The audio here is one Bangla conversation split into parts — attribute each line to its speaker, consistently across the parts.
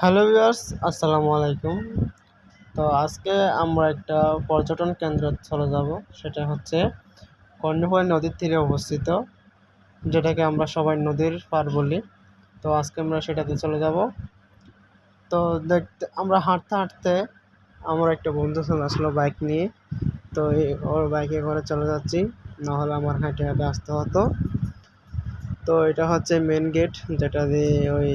Speaker 1: হ্যালো ভিউয়ার্স, আসসালামু আলাইকুম। তো আজকে আমরা একটা পর্যটন কেন্দ্রে চলে যাব। সেটা হচ্ছে কর্ণফুলী নদীর তীরে অবস্থিত, যেটাকে আমরা সবাই নদীর পাড় বলি। তো আজকে আমরা সেটাতে চলে যাব। তো দেখতে আমরা হাঁটতে হাঁটতে আমার একটা বন্ধু চলে আসলো বাইক নিয়ে। তো ওর বাইকে করে চলে যাচ্ছি, নাহলে আমার হেঁটে হেঁটে আসতে হতো। তো এটা হচ্ছে মেন গেট, যেটা দিয়ে ওই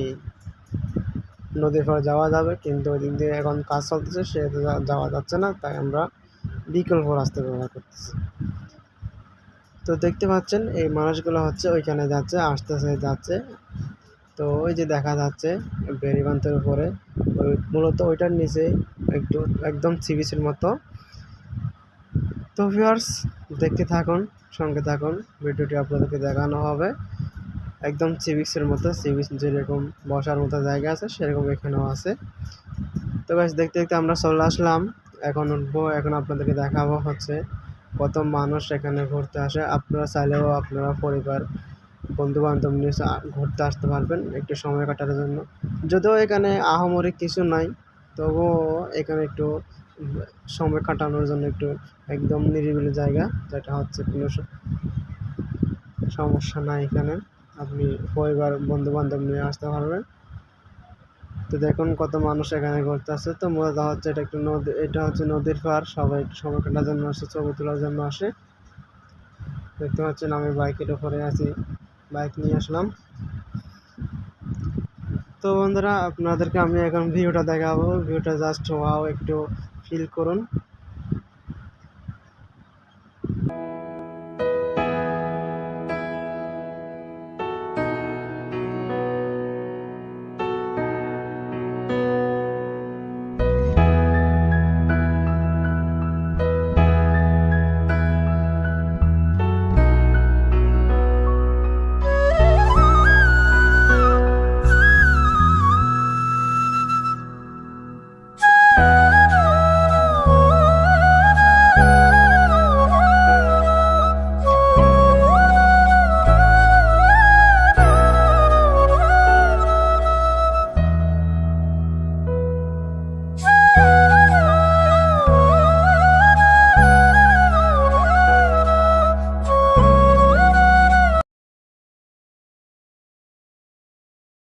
Speaker 1: নদীর পাড়ে যাওয়া যাবে, কিন্তু ওই দিক দিয়ে এখন কাজ চলতেছে, সেহেতু যাওয়া যাচ্ছে না। তাই আমরা বিকল্প রাস্তা ব্যবহার করতেছি। তো দেখতে পাচ্ছেন এই মানুষগুলো হচ্ছে ওইখানে যাচ্ছে, আসতেছে যাচ্ছে। তো ওই যে দেখা যাচ্ছে বেড়িবাঁধের উপরে, ওই মূলত ওইটার নিচে একটু একদম সি বিচের মতো। তো ভিউয়ার্স, দেখতে থাকুন, সঙ্গে থাকুন, ভিডিওটি আপনাদেরকে দেখানো হবে। একদম সি বিচের মতো, সি বিচ যেরকম বসার মতো জায়গা আছে সেরকম এখানেও আছে। তো গাইস, দেখতে দেখতে আমরা চলে আসলাম। এখন উঠবো, এখন আপনাদেরকে দেখাবো হচ্ছে কত মানুষ এখানে ঘুরতে আসে। আপনারা চাইলেও আপনারা পরিবার বন্ধু বান্ধব নিয়ে ঘুরতে আসতে পারবেন একটু সময় কাটানোর জন্য। যদিও এখানে আহামরি কিছু নাই, তবুও এখানে একটু সময় কাটানোর জন্য একটু একদম নিরিবিলি জায়গা, যেটা হচ্ছে কোনো সমস্যা নাই। এখানে আপনি পরিবার বন্ধু বান্ধব নিয়ে আসতে পারবেন। তো দেখুন কত মানুষ এখানে ঘুরতে আসে। তো মূলত হচ্ছে এটা একটু নদী, এটা হচ্ছে নদীর পাড়, সবাই একটু সময় কাটার জন্য আসে, ছবি তোলার জন্য আসে। দেখতে পাচ্ছেন আমি বাইকের উপরে আছি, বাইক নিয়ে আসলাম। তো বন্ধুরা, আপনাদেরকে আমি এখন ভিউটা দেখাবো, ভিউটা জাস্ট ওয়াও, একটু ফিল করুন।